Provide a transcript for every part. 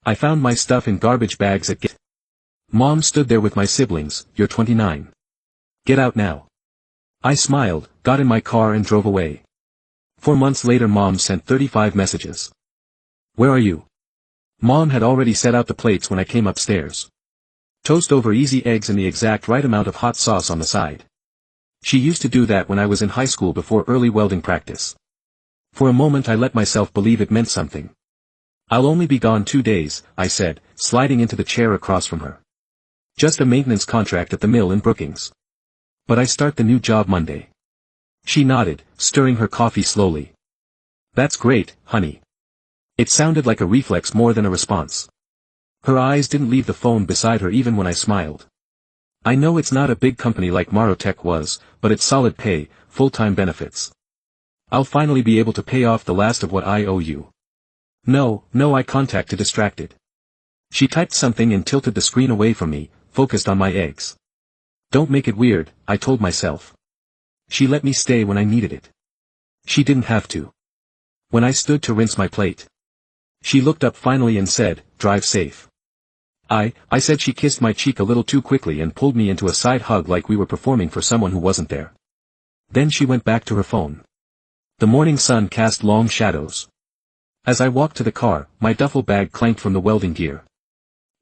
I found my stuff in garbage bags at Get. Mom stood there with my siblings. You're 29. Get out now. I smiled, got in my car and drove away. 4 months later Mom sent 35 messages. Where are you? Mom had already set out the plates when I came upstairs. Toast over easy eggs and the exact right amount of hot sauce on the side. She used to do that when I was in high school before early welding practice. For a moment I let myself believe it meant something. I'll only be gone 2 days, I said, sliding into the chair across from her. Just a maintenance contract at the mill in Brookings. But I start the new job Monday. She nodded, stirring her coffee slowly. That's great, honey. It sounded like a reflex more than a response. Her eyes didn't leave the phone beside her even when I smiled. I know it's not a big company like Marotech was, but it's solid pay, full-time benefits. I'll finally be able to pay off the last of what I owe you. No, eye contact to distracted. She typed something and tilted the screen away from me, focused on my eggs. Don't make it weird, I told myself. She let me stay when I needed it. She didn't have to. When I stood to rinse my plate. She looked up finally and said, drive safe. I said. She kissed my cheek a little too quickly and pulled me into a side hug like we were performing for someone who wasn't there. Then she went back to her phone. The morning sun cast long shadows. As I walked to the car, my duffel bag clanked from the welding gear.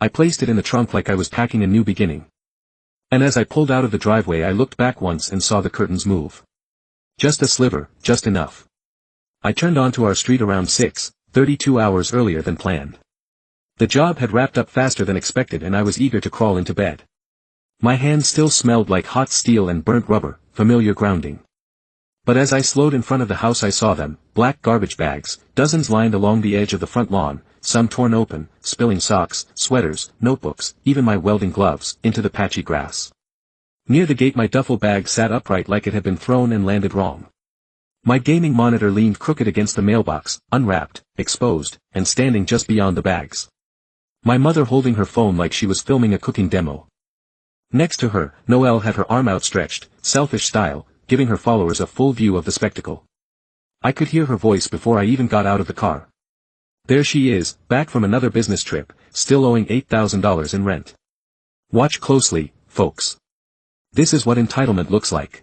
I placed it in the trunk like I was packing a new beginning. And as I pulled out of the driveway I looked back once and saw the curtains move. Just a sliver, just enough. I turned onto our street around 6:30, 2 hours earlier than planned. The job had wrapped up faster than expected and I was eager to crawl into bed. My hands still smelled like hot steel and burnt rubber, familiar grounding. But as I slowed in front of the house I saw them, black garbage bags, dozens lined along the edge of the front lawn, some torn open, spilling socks, sweaters, notebooks, even my welding gloves, into the patchy grass. Near the gate my duffel bag sat upright like it had been thrown and landed wrong. My gaming monitor leaned crooked against the mailbox, unwrapped, exposed, and standing just beyond the bags. My mother holding her phone like she was filming a cooking demo. Next to her, Noelle had her arm outstretched, selfish style, giving her followers a full view of the spectacle. I could hear her voice before I even got out of the car. There she is, back from another business trip, still owing $8,000 in rent. Watch closely, folks. This is what entitlement looks like.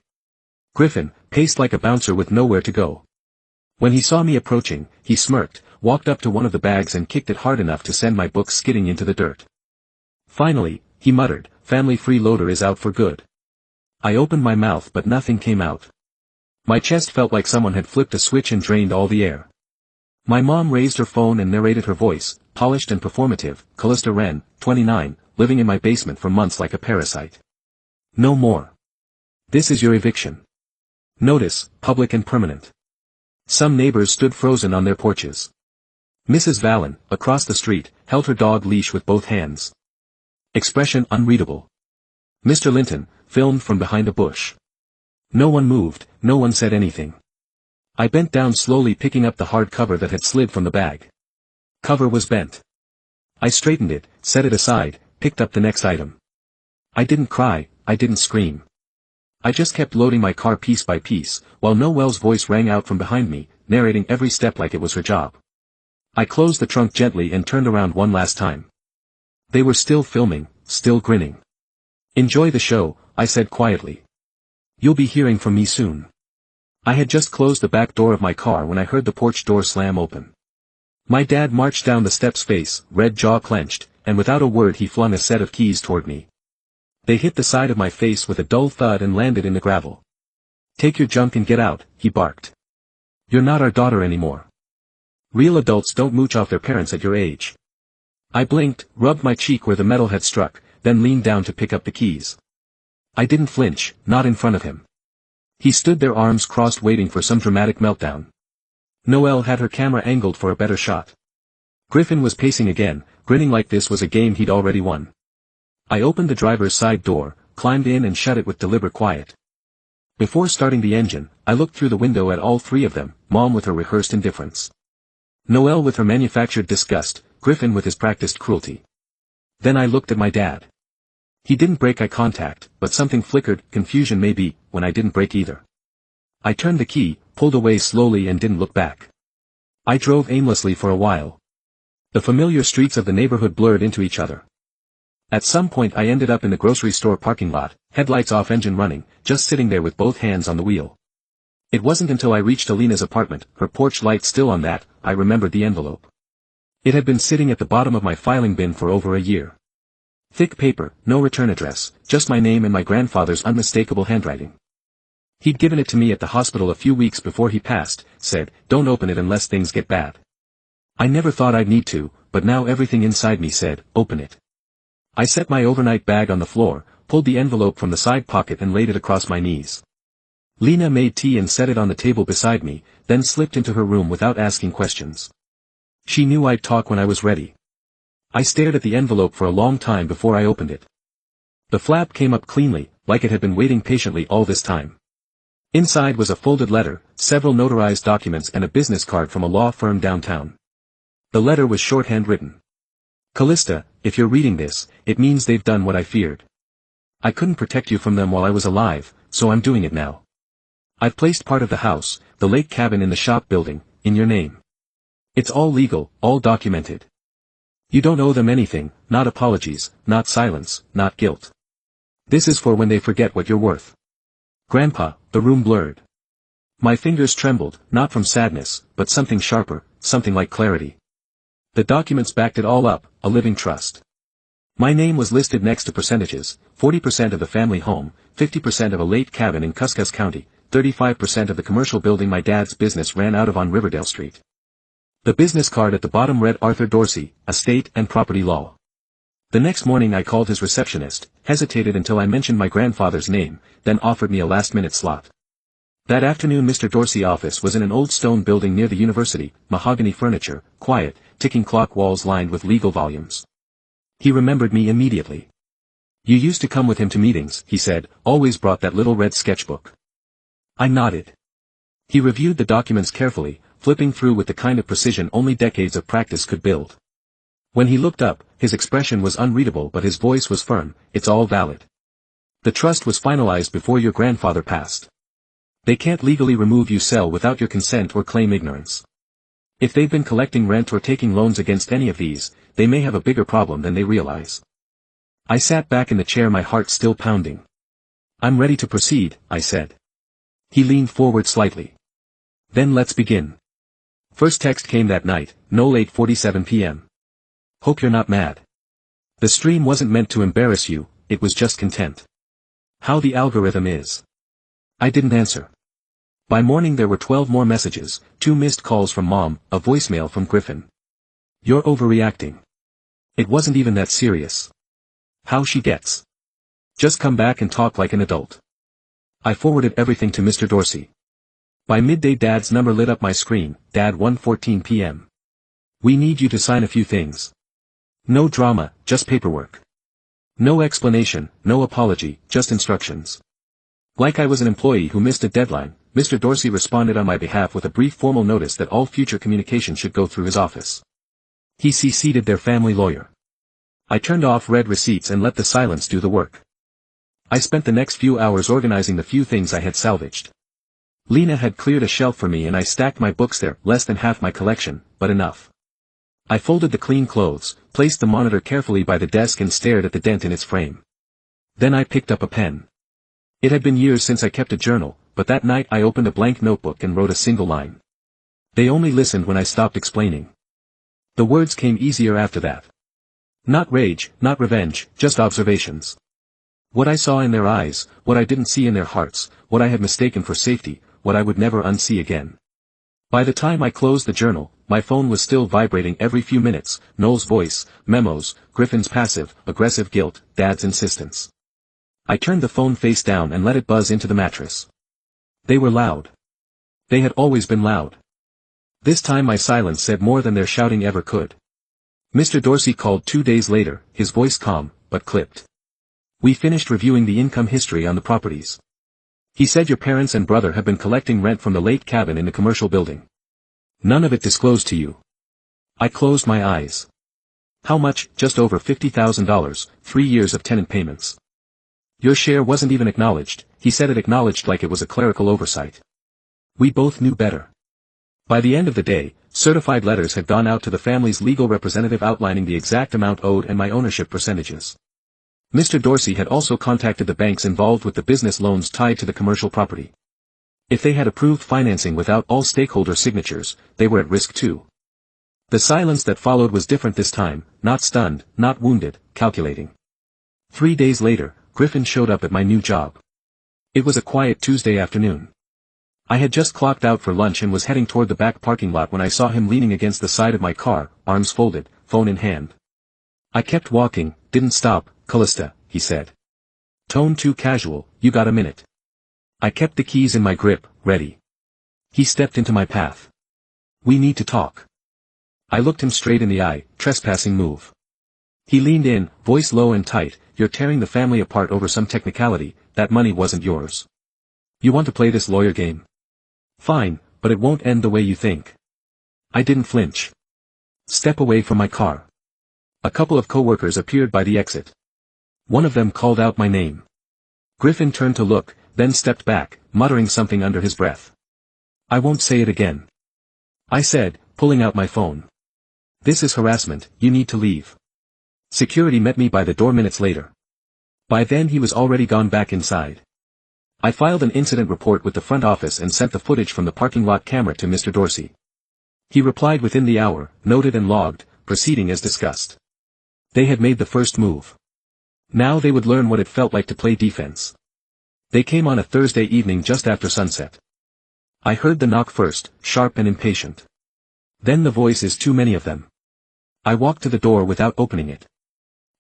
Griffin, paced like a bouncer with nowhere to go. When he saw me approaching, he smirked, walked up to one of the bags and kicked it hard enough to send my book skidding into the dirt. Finally, he muttered, "Family freeloader is out for good." I opened my mouth but nothing came out. My chest felt like someone had flipped a switch and drained all the air. My mom raised her phone and narrated her voice, polished and performative, Callista Wren, 29, living in my basement for months like a parasite. No more. This is your eviction. Notice, public and permanent. Some neighbors stood frozen on their porches. Mrs. Vallon, across the street, held her dog leash with both hands. Expression unreadable. Mr. Linton, filmed from behind a bush. No one moved, no one said anything. I bent down slowly picking up the hard cover that had slid from the bag. Cover was bent. I straightened it, set it aside, picked up the next item. I didn't cry, I didn't scream. I just kept loading my car piece by piece, while Noelle's voice rang out from behind me, narrating every step like it was her job. I closed the trunk gently and turned around one last time. They were still filming, still grinning. "Enjoy the show," I said quietly. "You'll be hearing from me soon." I had just closed the back door of my car when I heard the porch door slam open. My dad marched down the steps, face, red jaw clenched, and without a word he flung a set of keys toward me. They hit the side of my face with a dull thud and landed in the gravel. "Take your junk and get out," he barked. "You're not our daughter anymore. Real adults don't mooch off their parents at your age." I blinked, rubbed my cheek where the metal had struck, then leaned down to pick up the keys. I didn't flinch, not in front of him. He stood there, arms crossed, waiting for some dramatic meltdown. Noelle had her camera angled for a better shot. Griffin was pacing again, grinning like this was a game he'd already won. I opened the driver's side door, climbed in and shut it with deliberate quiet. Before starting the engine, I looked through the window at all three of them, Mom with her rehearsed indifference. Noelle with her manufactured disgust, Griffin with his practiced cruelty. Then I looked at my dad. He didn't break eye contact, but something flickered, confusion maybe, when I didn't break either. I turned the key, pulled away slowly and didn't look back. I drove aimlessly for a while. The familiar streets of the neighborhood blurred into each other. At some point I ended up in the grocery store parking lot, headlights off, engine running, just sitting there with both hands on the wheel. It wasn't until I reached Alina's apartment, her porch light still on, that I remembered the envelope. It had been sitting at the bottom of my filing bin for over a year. Thick paper, no return address, just my name and my grandfather's unmistakable handwriting. He'd given it to me at the hospital a few weeks before he passed, said, "Don't open it unless things get bad." I never thought I'd need to, but now everything inside me said, "Open it." I set my overnight bag on the floor, pulled the envelope from the side pocket and laid it across my knees. Lena made tea and set it on the table beside me, then slipped into her room without asking questions. She knew I'd talk when I was ready. I stared at the envelope for a long time before I opened it. The flap came up cleanly, like it had been waiting patiently all this time. Inside was a folded letter, several notarized documents and a business card from a law firm downtown. The letter was shorthand written. "Callista, if you're reading this, it means they've done what I feared. I couldn't protect you from them while I was alive, so I'm doing it now. I've placed part of the house, the lake cabin in the shop building, in your name. It's all legal, all documented. You don't owe them anything, not apologies, not silence, not guilt. This is for when they forget what you're worth." Grandpa, the room blurred. My fingers trembled, not from sadness, but something sharper, something like clarity. The documents backed it all up, a living trust. My name was listed next to percentages: 40% of the family home, 50% of a lake cabin in Cuscus County, 35% of the commercial building my dad's business ran out of on Riverdale Street. The business card at the bottom read Arthur Dorsey, Estate and Property Law. The next morning I called his receptionist, hesitated until I mentioned my grandfather's name, then offered me a last-minute slot. That afternoon Mr. Dorsey's office was in an old stone building near the university, mahogany furniture, quiet, ticking clock, walls lined with legal volumes. He remembered me immediately. "You used to come with him to meetings," he said, "always brought that little red sketchbook." I nodded. He reviewed the documents carefully, flipping through with the kind of precision only decades of practice could build. When he looked up, his expression was unreadable but his voice was firm. "It's all valid. The trust was finalized before your grandfather passed. They can't legally remove you cell without your consent or claim ignorance. If they've been collecting rent or taking loans against any of these, they may have a bigger problem than they realize." I sat back in the chair, my heart still pounding. "I'm ready to proceed," I said. He leaned forward slightly. "Then let's begin." First text came that night, no, late 47 p.m. "Hope you're not mad. The stream wasn't meant to embarrass you, it was just content. How the algorithm is." I didn't answer. By morning there were 12 more messages, 2 missed calls from Mom, a voicemail from Griffin. "You're overreacting. It wasn't even that serious. How she gets. Just come back and talk like an adult." I forwarded everything to Mr. Dorsey. By midday Dad's number lit up my screen. "Dad, 1:14 p.m. We need you to sign a few things. No drama, just paperwork. No explanation, no apology, just instructions." Like I was an employee who missed a deadline, Mr. Dorsey responded on my behalf with a brief formal notice that all future communication should go through his office. He CC'd their family lawyer. I turned off read receipts and let the silence do the work. I spent the next few hours organizing the few things I had salvaged. Lena had cleared a shelf for me and I stacked my books there, less than half my collection, but enough. I folded the clean clothes, placed the monitor carefully by the desk and stared at the dent in its frame. Then I picked up a pen. It had been years since I kept a journal, but that night I opened a blank notebook and wrote a single line. They only listened when I stopped explaining. The words came easier after that. Not rage, not revenge, just observations. What I saw in their eyes, what I didn't see in their hearts, what I had mistaken for safety, what I would never unsee again. By the time I closed the journal, my phone was still vibrating every few minutes. Noel's voice, memos, Griffin's passive, aggressive guilt, Dad's insistence. I turned the phone face down and let it buzz into the mattress. They were loud. They had always been loud. This time my silence said more than their shouting ever could. Mr. Dorsey called 2 days later, his voice calm, but clipped. "We finished reviewing the income history on the properties. He said your parents and brother have been collecting rent from the lake cabin in the commercial building. None of it disclosed to you." I closed my eyes. "How much?" "Just over $50,000, 3 years of tenant payments. Your share wasn't even acknowledged." He said it acknowledged like it was a clerical oversight. We both knew better. By the end of the day, certified letters had gone out to the family's legal representative outlining the exact amount owed and my ownership percentages. Mr. Dorsey had also contacted the banks involved with the business loans tied to the commercial property. If they had approved financing without all stakeholder signatures, they were at risk too. The silence that followed was different this time, not stunned, not wounded, calculating. 3 days later, Griffin showed up at my new job. It was a quiet Tuesday afternoon. I had just clocked out for lunch and was heading toward the back parking lot when I saw him leaning against the side of my car, arms folded, phone in hand. I kept walking, didn't stop. "Callista," he said. Tone too casual, "You got a minute?" I kept the keys in my grip, ready. He stepped into my path. "We need to talk." I looked him straight in the eye, trespassing move. He leaned in, voice low and tight, "You're tearing the family apart over some technicality, that money wasn't yours. You want to play this lawyer game? Fine, but it won't end the way you think." I didn't flinch. "Step away from my car." A couple of coworkers appeared by the exit. One of them called out my name. Griffin turned to look, then stepped back, muttering something under his breath. "I won't say it again," I said, pulling out my phone. "This is harassment, you need to leave." Security met me by the door minutes later. By then he was already gone back inside. I filed an incident report with the front office and sent the footage from the parking lot camera to Mr. Dorsey. He replied within the hour, noted and logged, proceeding as discussed. They had made the first move. Now they would learn what it felt like to play defense. They came on a Thursday evening just after sunset. I heard the knock first, sharp and impatient. Then the voices, too many of them. I walked to the door without opening it.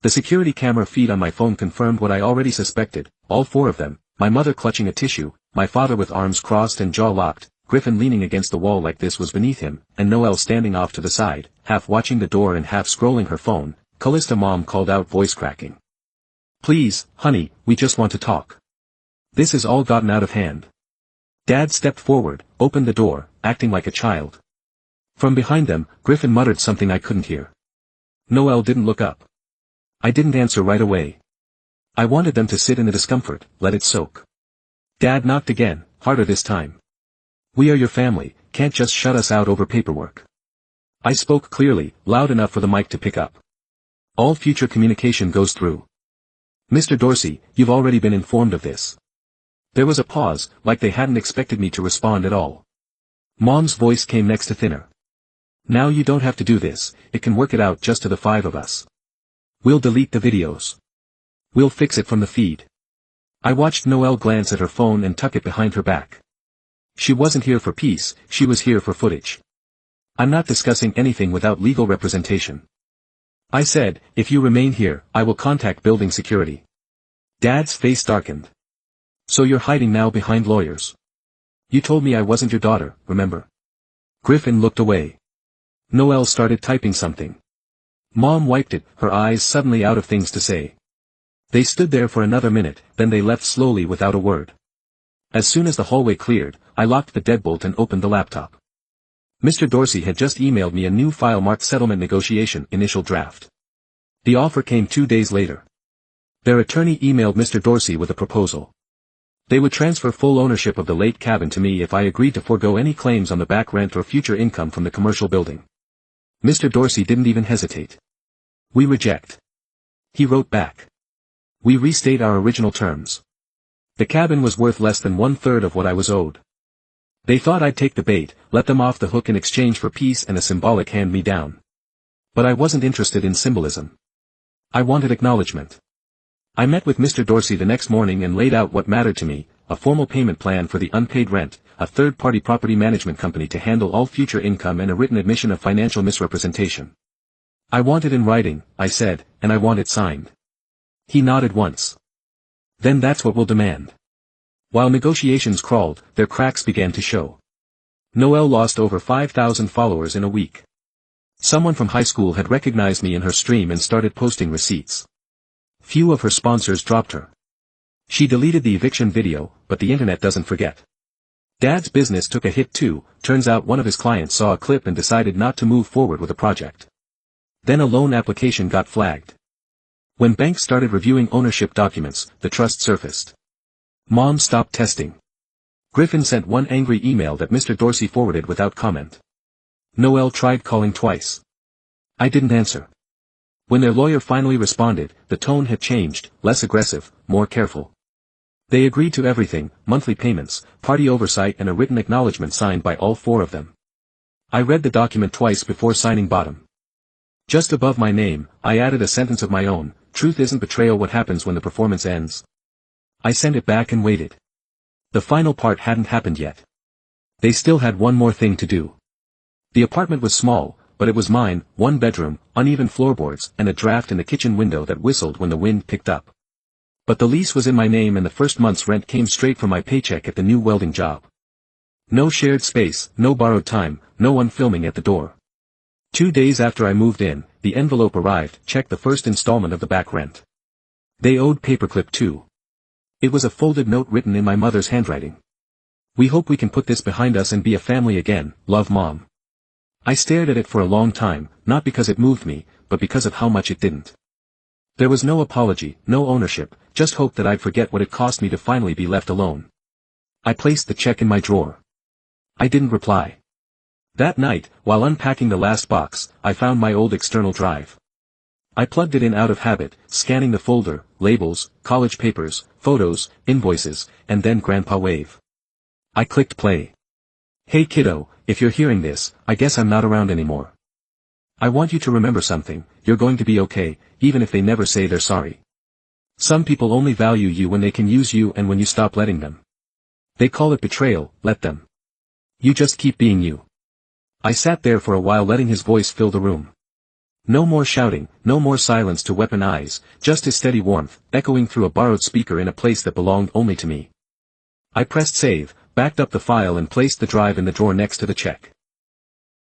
The security camera feed on my phone confirmed what I already suspected, all 4 of them, my mother clutching a tissue, my father with arms crossed and jaw locked, Griffin leaning against the wall like this was beneath him, and Noelle standing off to the side, half watching the door and half scrolling her phone. "Callista," Mom called out, voice cracking. "Please, honey, we just want to talk. This has all gotten out of hand." Dad stepped forward, opened the door, acting like a child. From behind them, Griffin muttered something I couldn't hear. Noelle didn't look up. I didn't answer right away. I wanted them to sit in the discomfort, let it soak. Dad knocked again, harder this time. "We are your family, can't just shut us out over paperwork." I spoke clearly, loud enough for the mic to pick up. "All future communication goes through Mr. Dorsey, you've already been informed of this." There was a pause, like they hadn't expected me to respond at all. Mom's voice came next to thinner. "Now you don't have to do this, it can work it out just to the 5 of us. We'll delete the videos. We'll fix it from the feed." I watched Noelle glance at her phone and tuck it behind her back. She wasn't here for peace, she was here for footage. "I'm not discussing anything without legal representation," I said. "If you remain here, I will contact building security." Dad's face darkened. "So you're hiding now behind lawyers? You told me I wasn't your daughter, remember?" Griffin looked away. Noelle started typing something. Mom wiped it, her eyes suddenly out of things to say. They stood there for another minute, then they left slowly without a word. As soon as the hallway cleared, I locked the deadbolt and opened the laptop. Mr. Dorsey had just emailed me a new file marked Settlement Negotiation Initial Draft. The offer came 2 days later. Their attorney emailed Mr. Dorsey with a proposal. They would transfer full ownership of the lake cabin to me if I agreed to forego any claims on the back rent or future income from the commercial building. Mr. Dorsey didn't even hesitate. "We reject." He wrote back. "We restate our original terms. The cabin was worth less than 1/3 of what I was owed. They thought I'd take the bait, let them off the hook in exchange for peace and a symbolic hand-me-down. But I wasn't interested in symbolism. I wanted acknowledgement." I met with Mr. Dorsey the next morning and laid out what mattered to me, a formal payment plan for the unpaid rent, a third-party property management company to handle all future income, and a written admission of financial misrepresentation. "I want it in writing," I said, "and I want it signed." He nodded once. "Then that's what we'll demand." While negotiations crawled, their cracks began to show. Noelle lost over 5,000 followers in a week. Someone from high school had recognized me in her stream and started posting receipts. Few of her sponsors dropped her. She deleted the eviction video, but the internet doesn't forget. Dad's business took a hit too. Turns out one of his clients saw a clip and decided not to move forward with a project. Then a loan application got flagged. When banks started reviewing ownership documents, the trust surfaced. Mom stopped testing. Griffin sent one angry email that Mr. Dorsey forwarded without comment. Noel tried calling twice. I didn't answer. When their lawyer finally responded, the tone had changed, less aggressive, more careful. They agreed to everything, monthly payments, party oversight and a written acknowledgement signed by all four of them. I read the document twice before signing bottom. Just above my name, I added a sentence of my own, truth isn't betrayal, what happens when the performance ends. I sent it back and waited. The final part hadn't happened yet. They still had one more thing to do. The apartment was small, but it was mine, one bedroom, uneven floorboards, and a draft in the kitchen window that whistled when the wind picked up. But the lease was in my name and the first month's rent came straight from my paycheck at the new welding job. No shared space, no borrowed time, no one filming at the door. 2 days after I moved in, the envelope arrived, checked the first installment of the back rent. They owed paperclip too. It was a folded note written in my mother's handwriting. We hope we can put this behind us and be a family again, love Mom. I stared at it for a long time, not because it moved me, but because of how much it didn't. There was no apology, no ownership, just hope that I'd forget what it cost me to finally be left alone. I placed the check in my drawer. I didn't reply. That night, while unpacking the last box, I found my old external drive. I plugged it in out of habit, scanning the folder, labels, college papers, photos, invoices, and then Grandpa Wave. I clicked play. Hey kiddo, if you're hearing this, I guess I'm not around anymore. I want you to remember something, you're going to be okay, even if they never say they're sorry. Some people only value you when they can use you and when you stop letting them. They call it betrayal, let them. You just keep being you. I sat there for a while letting his voice fill the room. No more shouting, no more silence to weaponize, just his steady warmth, echoing through a borrowed speaker in a place that belonged only to me. I pressed save, backed up the file and placed the drive in the drawer next to the check.